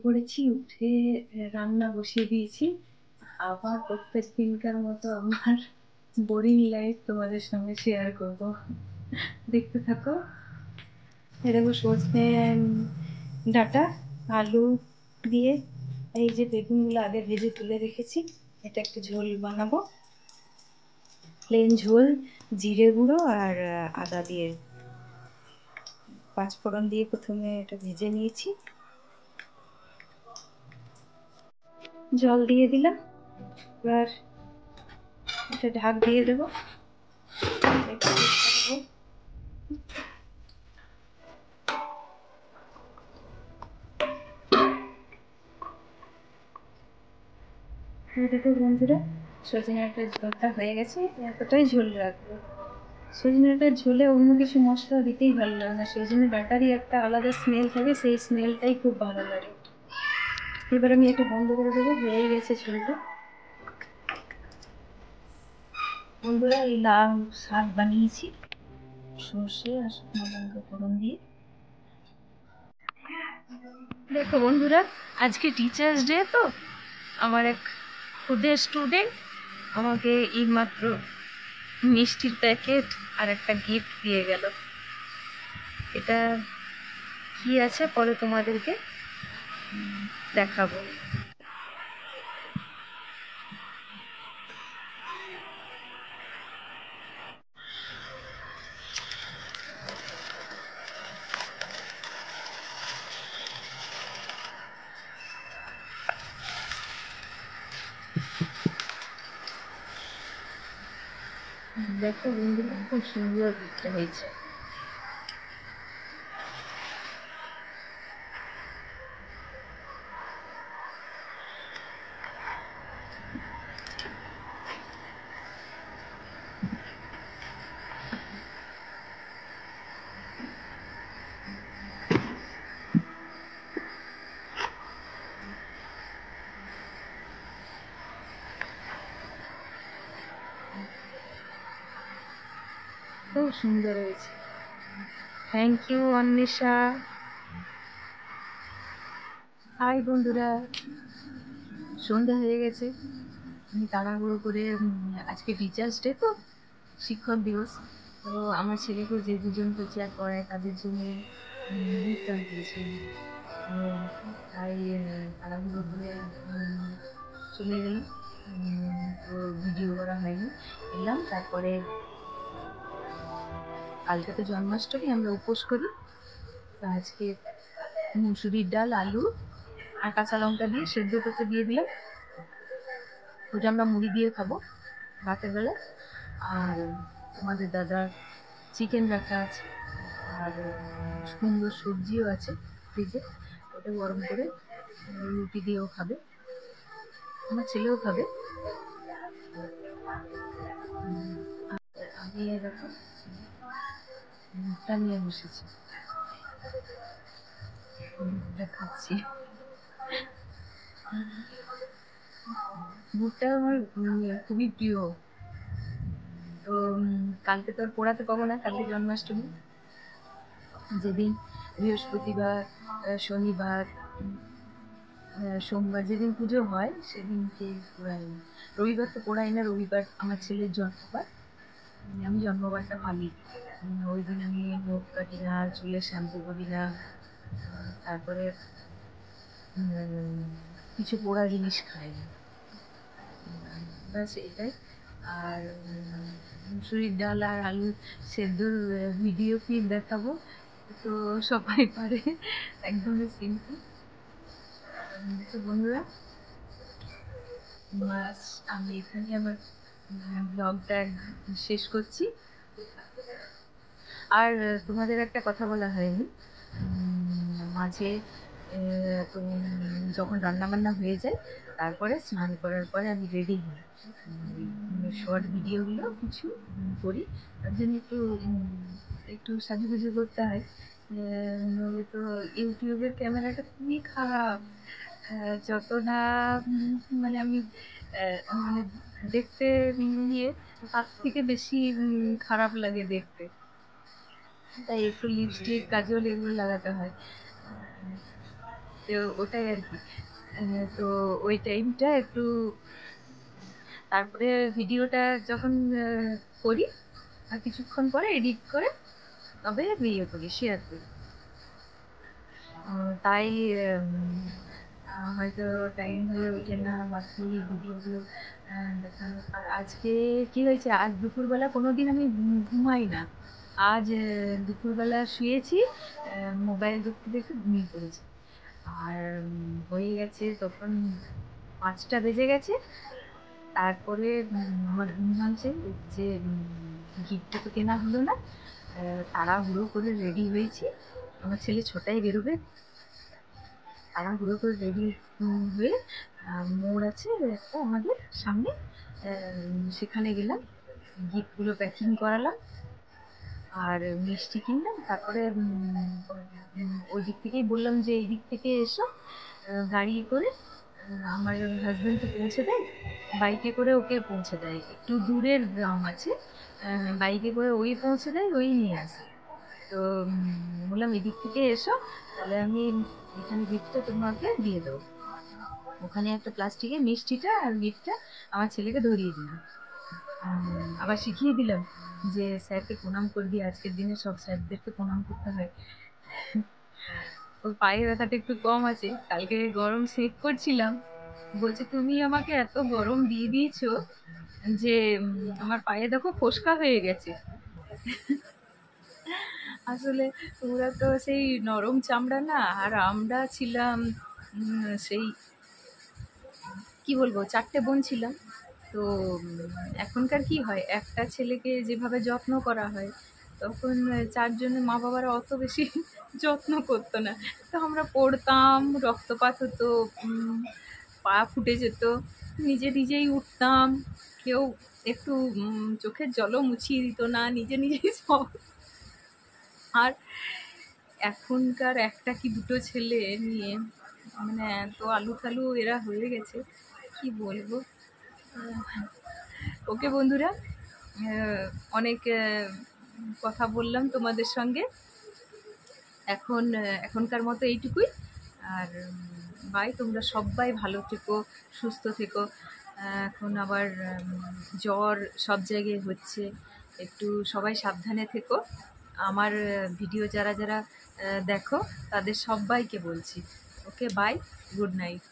পড়েছি, উঠে রান্না বসিয়ে দিয়েছি। আবার প্রত্যেক দিনকার মতো আমার বোরিং লাইফ তোমাদের সঙ্গে শেয়ার করব, দেখতে থাকো। দেখো সজনে ডাঁটা আলু দিয়ে এই যে বেগুনগুলো আগে ভেজে তুলে রেখেছি, এটা একটা ঝোল বানাবো, প্লেন ঝোল, জিরে গুঁড়ো আর আদা দিয়ে, পাঁচফোড়ন দিয়ে প্রথমে এটা ভেজে নিয়েছি। জল দিয়ে দিলাম, এবার এটা ঢাক দিয়ে দেবো। দেখো বন্ধুরা, সজনে ডাঁটার ঝোলটা হয়ে গেছে, এতটাই ঝোল রাখবো। সজনে ডাঁটার ঝোলে অন্য কিছু মশলা দিতেই ভালো লাগে না, সজনে ডাঁটারই একটা আলাদা স্মেল থাকে, সেই স্মেলটাই খুব ভালো লাগে। এবার আমি এটা বন্ধ করে দেবো, হয়ে গেছে ঝোলটা। বন্ধুরা, এই লাউ শাক বানিয়েছি সর্ষে আর শুকনো লঙ্কা ফোড়ন দিয়ে। দেখো বন্ধুরা, আজকে টিচার্স ডে, তো আমার এক খুদের স্টুডেন্ট আমাকে এইমাত্র মিষ্টির প্যাকেট আর একটা গিফট দিয়ে গেল। এটা কি আছে পরে তোমাদেরকে দেখাবো। দেখো বন্ধুরা, খুব সুন্দর গিফটটা হয়েছে। খুব সুন্দর হয়েছে, থ্যাংক ইউ অন্বেষা। হাই বন্ধুরা, সন্ধ্যা হয়ে গেছে, আমি তাড়াহুড়ো করে আজকে টিচার্স ডে, তো শিক্ষক দিবস, তো আমার ছেলেকেও যে দুজন টিচার পড়ায় তাদের জন্য গিফট দিয়েছিলাম, তো তাই তাড়াহুড়ো করে চলে গেলাম, তো ভিডিও করা হয়নি। এলাম, তারপরে কালকে তো জন্মাষ্টমী, আমরা উপোস করি, তো আজকে মুসুরির ডাল, আলু আর কাঁচা লঙ্কা দিয়ে সেদ্ধ করতে দিয়ে দিলাম, ওটা আমরা মুড়ি দিয়ে খাবো রাতের বেলা। আর আমাদের দাদার চিকেন রাখা আছে, আর সুন্দর সবজিও আছে ফ্রিজে, ওটা গরম করে রুটি দিয়েও খাবে, আমার ছেলেও খাবে। আমি এরকম মুখটা নিয়ে বসেছি, দেখাচ্ছি। বুটটা আমার খুবই প্রিয়, তো কালকে তো আর পড়াতে পাবো না, কালকে জন্মাষ্টমী, যেদিন বৃহস্পতিবার, শনিবার, সোমবার যেদিন পুজো হয় সেদিনকে পড়াই, রবিবার তো পড়াই না, রবিবার আমার ছেলের জন্মবার, আমি জন্মবারটা পালি। ওই দিন আমি নখ কাটি না, চুলে শ্যাম্পু করি না, তারপরে কিছু পোড়া জিনিস খাই না, ব্যাস এটাই। আর মুসুরির ডাল আর আলু সেদ্ধর ভিডিও ক্লিপ দেখাবো, তো সবাই পারে, একদমই সিম্পল। তো বন্ধুরা, আমি এখানে আমার ব্লগটা শেষ করছি। আর তোমাদের একটা কথা বলা হয়নি, মাঝে যখন রান্না বান্না হয়ে যায় তারপরে স্নান করার পরে আমি রেডি হই, শর্ট ভিডিওগুলো কিছু করি, তার জন্য একটু একটু সাজুগুজু করতে হয়, নইলে তো ইউটিউবের ক্যামেরাটা খুবই খারাপ, যত না মানে আমি মানে দেখতে নিয়ে তার থেকে বেশি খারাপ লাগে দেখতে, তাই একটু লিপস্টিক, কাজল এগুলো লাগাতে হয়। তো ওটাই আর কি। তো ওই টাইমটা একটু, তারপরে ভিডিওটা যখন করি আর কিছুক্ষণ পরে এডিট করে তবে ইয়ে করি, শেয়ার করি। তাই হয়তো টাইম হয়ে ওঠে না বাকি ভিডিওগুলো দেখানো। আর আজকে কি হয়েছে, আজ দুপুরবেলা কোনোদিন আমি ঘুমাই না। আজ দুপুরবেলা শুয়েছি, মোবাইল দেখতে দেখতে ঘুমিয়ে পড়েছি। আর হয়ে গেছে তখন 5টা বেজে গেছে। তারপরে আমার ঘুম ভাঙছে যে গিফটটা তো কেনা হলো না। তাড়াহুড়ো করে রেডি হয়েছি, আমার ছেলে ছটায় বেরোবে। তাড়াহুড়ো করে রেডি হয়ে মোড় আছে একটা আমাদের সামনে, সেখানে গেলাম, গিফটগুলো প্যাকিং করালাম আর মিষ্টি কিনলাম। তারপরে ওই দিক থেকেই বললাম যে এই দিক থেকে এসো, গাড়ি করে আমার হাজব্যান্ডকে পৌঁছে দেয়, বাইকে করে ওকে পৌঁছে দেয়, একটু দূরের গ্রাম আছে, বাইকে করে ওই পৌঁছে দেয়, ওই নিয়ে আসে। তো বললাম এদিক থেকে এসো, তাহলে আমি এখানে গিফটটা তোমাকে দিয়ে দেবো। ওখানে একটা প্লাস্টিকের মিষ্টিটা আর গিফটটা আমার ছেলেকে ধরিয়ে দিলাম। আবার শিখিয়ে দিলাম যে স্যারকে প্রণাম করবি, আজকের দিনে সব স্যারদেরকে প্রণাম করতে হয়। ওর পায়ে ব্যথাটা একটু কম আছে, কালকে গরম সেক করছিলাম, বলছে তুমি আমাকে এত গরম দিয়ে দিয়েছো যে আমার পায়ে দেখো ফোসকা হয়ে গেছে। আসলে ওরা তো সেই নরম চামড়া না, আর আমরা ছিলাম সেই কি বলবো, 4টে বোন ছিলাম। তো এখনকার কি হয়, একটা ছেলেকে যেভাবে যত্ন করা হয় তখন 4জনের মা বাবারা অত বেশি যত্ন করতো না। তো আমরা পড়তাম, রক্তপাত হতো, পা ফুটে যেত, নিজে নিজেই উঠতাম, কেউ একটু চোখের জলও মুছিয়ে দিত না, নিজে নিজেই সব। আর এখনকার একটা কি দুটো ছেলে নিয়ে মানে এত আলু থালু এরা হয়ে গেছে, কি বলবো। ওকে বন্ধুরা, অনেক কথা বললাম তোমাদের সঙ্গে, এখনকার মতো এইটুকুই। আর বাই, তোমরা সবাই ভালো থেকো, সুস্থ থেকো। এখন আবার জ্বর সব জায়গায় হচ্ছে, একটু সবাই সাবধানে থেকো। আমার ভিডিও যারা যারা দেখো তাদের সবাইকে বলছি, ওকে বাই, গুড নাইট।